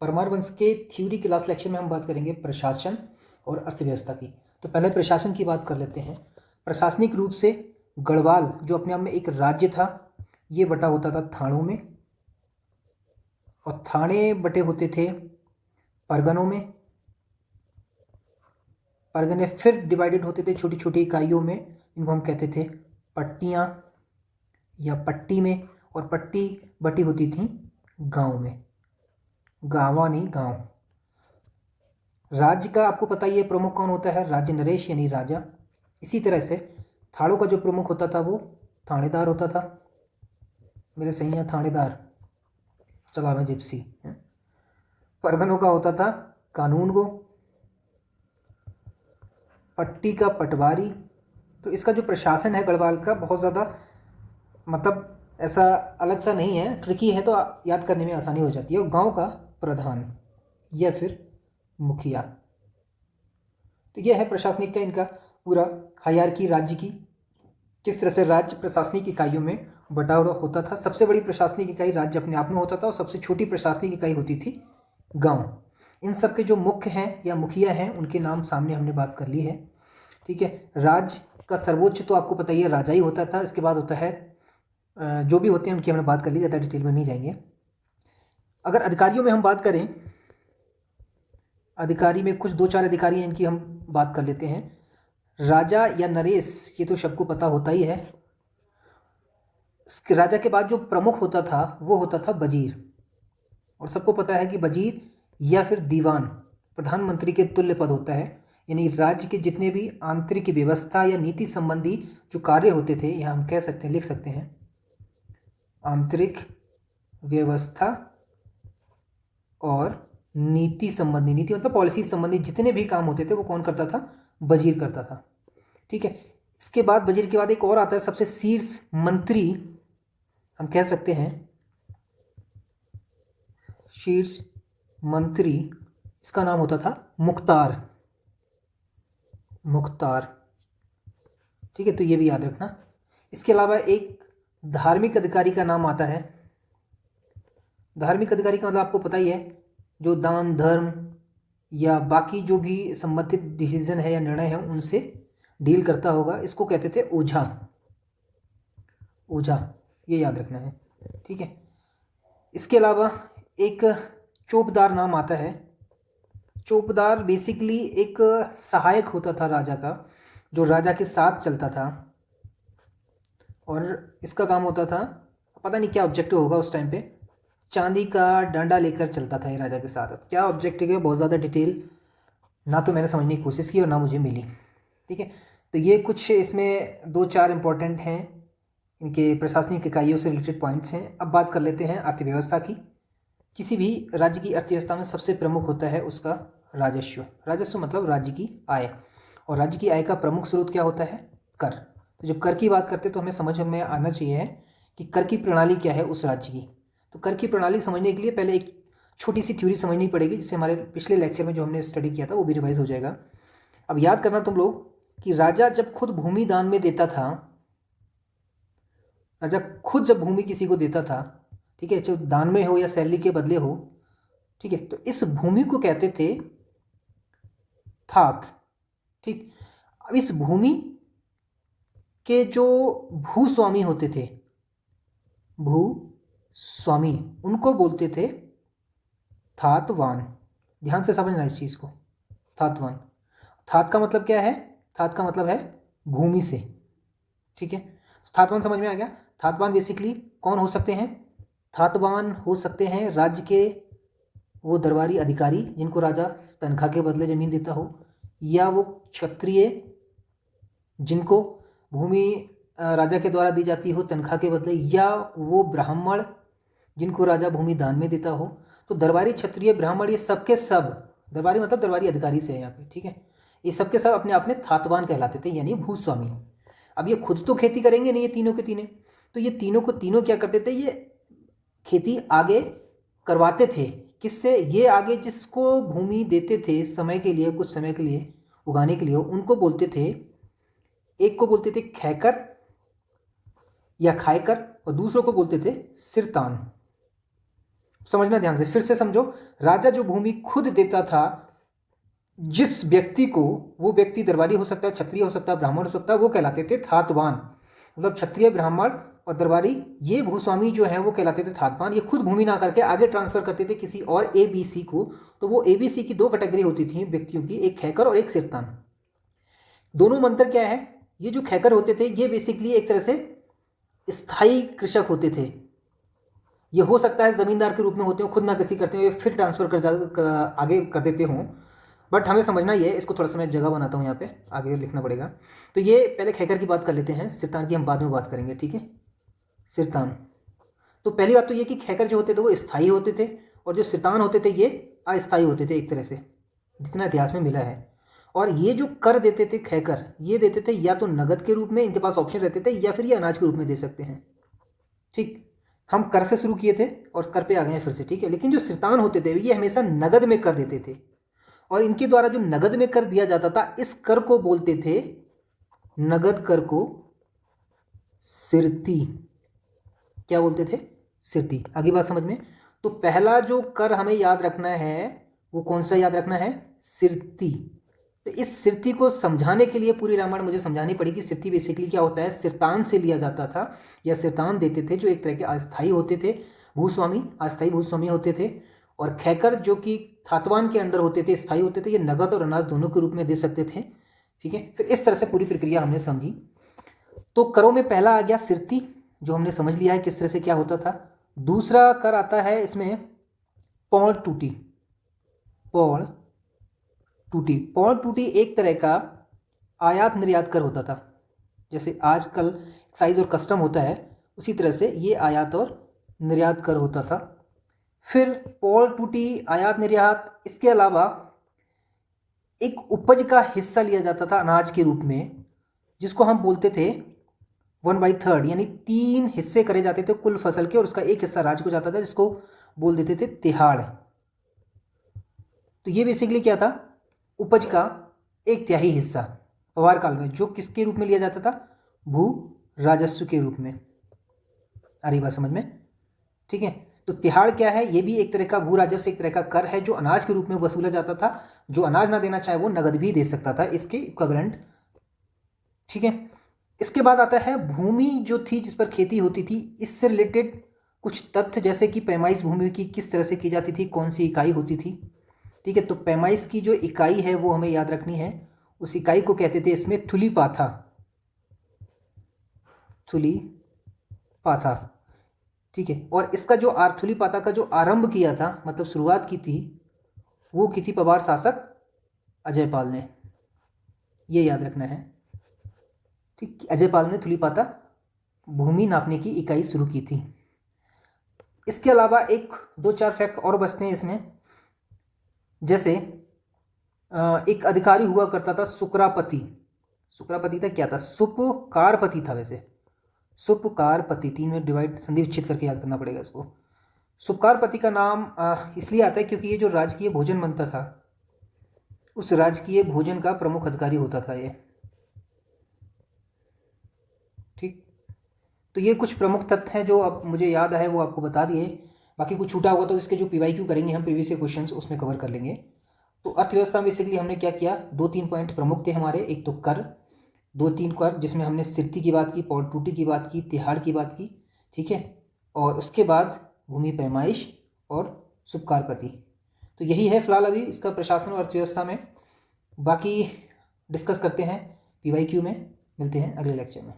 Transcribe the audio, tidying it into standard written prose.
परमार वंश के थ्योरी के लास्ट लेक्चर में हम बात करेंगे प्रशासन और अर्थव्यवस्था की। तो पहले प्रशासन की बात कर लेते हैं। प्रशासनिक रूप से गढ़वाल जो अपने आप में एक राज्य था, ये बटा होता था थानों में, और थाने बटे होते थे परगनों में। परगने फिर डिवाइडेड होते थे छोटी छोटी इकाइयों में, इनको हम कहते थे पट्टियाँ या पट्टी में, और पट्टी बटी होती थी गांव में। गांवा नहीं, गांव। राज्य का आपको पता ही है प्रमुख कौन होता है, राज्य नरेश यानी राजा। इसी तरह से थाड़ों का जो प्रमुख होता था वो थानेदार होता था। मेरे सैया थानेदार चलावे जिप्सी। परगनों का होता था कानून गो, पट्टी का पटवारी। तो इसका जो प्रशासन है गढ़वाल का बहुत ज़्यादा मतलब ऐसा अलग सा नहीं है, ट्रिकी है, तो याद करने में आसानी हो जाती है। और गांव का प्रधान या फिर मुखिया। तो यह है प्रशासनिक का इनका पूरा हायरार्की राज्य की, किस तरह से राज्य प्रशासनिक इकाइयों में बटा हुआ होता था। सबसे बड़ी प्रशासनिक इकाई राज्य अपने आप में होता था और सबसे छोटी प्रशासनिक इकाई होती थी गांव। इन सब के जो मुख्य हैं या मुखिया हैं उनके नाम सामने हमने बात कर ली है, ठीक है। राज्य का सर्वोच्च तो आपको पता ही है राजा ही होता था। इसके बाद होता है जो भी होते हैं उनकी हमने बात कर ली, ज़्यादा डिटेल में नहीं जाएंगे। अगर अधिकारियों में हम बात करें, अधिकारी में कुछ 2-4 अधिकारी हैं, इनकी हम बात कर लेते हैं। राजा या नरेश, ये तो सबको पता होता ही है। राजा के बाद जो प्रमुख होता था वो होता था वजीर, और सबको पता है कि वजीर या फिर दीवान प्रधानमंत्री के तुल्य पद होता है। यानी राज्य के जितने भी आंतरिक व्यवस्था या नीति संबंधी जो कार्य होते थे, यहाँ हम कह सकते हैं, लिख सकते हैं, आंतरिक व्यवस्था और नीति संबंधी, नीति मतलब पॉलिसी संबंधी जितने भी काम होते थे वो कौन करता था, वजीर करता था, ठीक है। इसके बाद वजीर के बाद एक और आता है सबसे शीर्ष मंत्री, हम कह सकते हैं शीर्ष मंत्री, इसका नाम होता था मुख्तार। मुख्तार, ठीक है, तो ये भी याद रखना। इसके अलावा एक धार्मिक अधिकारी का नाम आता है। धार्मिक अधिकारी का मतलब आपको पता ही है, जो दान धर्म या बाकी जो भी संबंधित डिसीजन है या निर्णय है उनसे डील करता होगा, इसको कहते थे ओझा। ओझा, ये याद रखना है, ठीक है। इसके अलावा एक चौकीदार नाम आता है। चौकीदार बेसिकली एक सहायक होता था राजा का, जो राजा के साथ चलता था, और इसका काम होता था, पता नहीं क्या ऑब्जेक्टिव होगा उस टाइम पे, चांदी का डंडा लेकर चलता था ये राजा के साथ। अब क्या ऑब्जेक्टिव है बहुत ज़्यादा डिटेल ना तो मैंने समझने की कोशिश की और ना मुझे मिली, ठीक है। तो ये कुछ इसमें 2-4 इंपॉर्टेंट हैं, इनके प्रशासनिक इकाइयों से रिलेटेड पॉइंट्स हैं। अब बात कर लेते हैं अर्थव्यवस्था की। किसी भी राज्य की अर्थव्यवस्था में सबसे प्रमुख होता है उसका राजस्व। राजस्व मतलब राज्य की आय, और राज्य की आय का प्रमुख स्रोत क्या होता है, कर। तो जब कर की बात करते हैं तो हमें समझ में आना चाहिए कि कर की प्रणाली क्या है उस राज्य की। तो कर की प्रणाली समझने के लिए पहले एक छोटी सी थ्योरी समझनी पड़ेगी, जिससे हमारे पिछले लेक्चर में जो हमने स्टडी किया था वो भी रिवाइज हो जाएगा। अब याद करना तुम लोग कि राजा जब खुद भूमि दान में देता था, राजा खुद जब भूमि किसी को देता था, ठीक है, चाहे दान में हो या सैलरी के बदले हो, ठीक है, तो इस भूमि को कहते थे थात, ठीक। अब इस भूमि के जो भूस्वामी होते थे, भूस्वामी, उनको बोलते थे थातवान। ध्यान से समझना इस चीज को, थातवान। थात का मतलब क्या है, थात का मतलब है भूमि से, ठीक है। थातवान समझ में आ गया। थातवान बेसिकली कौन हो सकते हैं, थातवान हो सकते हैं राज्य के वो दरबारी अधिकारी जिनको राजा तनख्वाह के बदले जमीन देता हो, या वो क्षत्रिय जिनको भूमि राजा के द्वारा दी जाती हो तनख्वाह के बदले, या वो ब्राह्मण जिनको राजा भूमि दान में देता हो। तो दरबारी, क्षत्रिय, ब्राह्मण, ये सबके सब, दरबारी मतलब दरबारी अधिकारी से है यहाँ पे, ठीक है, ये सबके सब अपने आप में थातवान कहलाते थे, यानी भूस्वामी। अब ये खुद तो खेती करेंगे नहीं ये तीनों के तीनों, तो ये तीनों को तीनों क्या करते थे, ये खेती आगे करवाते थे। किससे, ये आगे जिसको भूमि देते थे समय के लिए, कुछ समय के लिए उगाने के लिए, उनको बोलते थे, एक को बोलते थे खैकर या खायकर, और दूसरों को बोलते थे सिरतान, समझना ध्यान से, फिर से समझो। राजा जो भूमि खुद देता था जिस व्यक्ति को, वो व्यक्ति दरबारी हो सकता है, क्षत्रिय हो सकता है, ब्राह्मण हो सकता है, वो कहलाते थे थातवान। मतलब क्षत्रिय, ब्राह्मण और दरबारी, ये भूस्वामी जो है वो कहलाते थे थातवान। ये खुद भूमि ना करके आगे ट्रांसफर करते थे किसी और ABC को। तो वो ABC की दो कैटेगरी होती थी व्यक्तियों की, एक खैकर और एक सिरतान। दोनों में अंतर क्या है? ये जो खैकर होते थे ये बेसिकली एक तरह से स्थायी कृषक होते थे। ये हो सकता है जमींदार के रूप में होते हो, खुद ना कृषि करते हो, फिर ट्रांसफर आगे कर देते हों। बट हमें समझना ये है, इसको थोड़ा सा मैं जगह बनाता हूँ यहाँ पे, आगे लिखना पड़ेगा। तो ये पहले खैकर की बात कर लेते हैं, सिरतान की हम बाद में बात करेंगे, ठीक है। सिरतान, तो पहली बात तो ये कि खैकर जो होते थे वो स्थायी होते थे, और जो सिरतान होते थे ये अस्थायी होते थे एक तरह से, जितना इतिहास में मिला है। और ये जो कर देते थे खैकर, ये देते थे या तो नगद के रूप में, इनके पास ऑप्शन रहते थे, या फिर ये अनाज के रूप में दे सकते हैं। ठीक, हम कर से शुरू किए थे और कर पे आ गए हैं फिर से, ठीक है। लेकिन जो सिरतान होते थे ये हमेशा नगद में कर देते थे, और इनके द्वारा जो नगद में कर दिया जाता था इस कर को बोलते थे, नगद कर को सिरती। क्या बोलते थे? सिरती। आगे बात समझ में। तो पहला जो कर हमें याद रखना है वो कौन सा याद रखना है? सिरती। तो इस सिरती को समझाने के लिए पूरी रामायण मुझे समझानी पड़ेगी। सिरती बेसिकली क्या होता है? सिरतान से लिया जाता था, या सिरतान देते थे, जो एक तरह के अस्थायी होते थे भूस्वामी, अस्थायी भूस्वामी होते थे। और खैकर जो कि थातवान के अंडर होते थे, स्थायी होते थे, ये नगद और अनाज दोनों के रूप में दे सकते थे, ठीक है। फिर इस तरह से पूरी प्रक्रिया हमने समझी। तो करों में पहला आ गया सिरती, जो हमने समझ लिया है किस तरह से क्या होता था। दूसरा कर आता है इसमें पौड़ टूटी। पौड़ टूटी, पौड़ टूटी एक तरह का आयात निर्यात कर होता था। जैसे आजकल एक्साइज और कस्टम होता है, उसी तरह से ये आयात और निर्यात कर होता था। फिर पौड़ टूटी, आयात निर्यात, इसके अलावा एक उपज का हिस्सा लिया जाता था अनाज के रूप में, जिसको हम बोलते थे 1/3, यानी 3 हिस्से करे जाते थे कुल फसल के, और उसका एक हिस्सा राज्य को जाता था, जिसको बोल देते थे तिहाड़। तो ये बेसिकली क्या था? उपज का 1/3 हिस्सा पवार काल में, जो किसके रूप में लिया जाता था? भू राजस्व के रूप में। आ रही बात समझ में? ठीक है। तो तिहाड़ क्या है? ये भी एक तरह का भू राजस्व, एक तरह का कर है जो अनाज के रूप में वसूला जाता था। जो अनाज ना देना चाहे वो नगद भी दे सकता था, इसके इक्विवेलेंट, ठीक है। इसके बाद आता है भूमि जो थी जिस पर खेती होती थी, इससे रिलेटेड कुछ तथ्य, जैसे कि पैमाइश भूमि की किस तरह से की जाती थी, कौन सी इकाई होती थी, ठीक है। तो पैमाइश की जो इकाई है वो हमें याद रखनी है। उस इकाई को कहते थे इसमें थुली पाथा। थुली पाथा, ठीक है। और इसका जो थुली पाथा का जो आरंभ किया था, मतलब शुरुआत की थी, वो की थी पवार शासक अजयपाल ने। ये याद रखना है, ठीक। अजयपाल ने थुली पाथा भूमि नापने की इकाई शुरू की थी। इसके अलावा एक 2-4 फैक्ट और बचते हैं इसमें। जैसे एक अधिकारी हुआ करता था सुकरापति। सुकरापति था, क्या था? सुपकारपति था। वैसे सुपकारपति 3 में डिवाइड, संधि विच्छेद करके याद करना पड़ेगा इसको। सुपकारपति का नाम इसलिए आता है क्योंकि ये जो राजकीय भोजन बनता था, उस राजकीय भोजन का प्रमुख अधिकारी होता था ये, ठीक। तो ये कुछ प्रमुख तथ्य हैं जो अब मुझे याद है, वो आपको बता दिए। बाकी कुछ छूटा हुआ तो इसके जो PYQ करेंगे हम प्रीवियस क्वेश्चंस, उसमें कवर कर लेंगे। तो अर्थव्यवस्था में बेसिकली हमने क्या किया? 2-3 पॉइंट प्रमुख थे हमारे। एक तो कर, 2-3 कर, जिसमें हमने सिरती की बात की, पौड़ टूटी की बात की, तिहाड़ की बात की, ठीक है। और उसके बाद भूमि पैमाइश और सुपकारपति। तो यही है फिलहाल अभी इसका प्रशासन और अर्थव्यवस्था में। बाकी डिस्कस करते हैं PYQ में। मिलते हैं अगले लेक्चर में।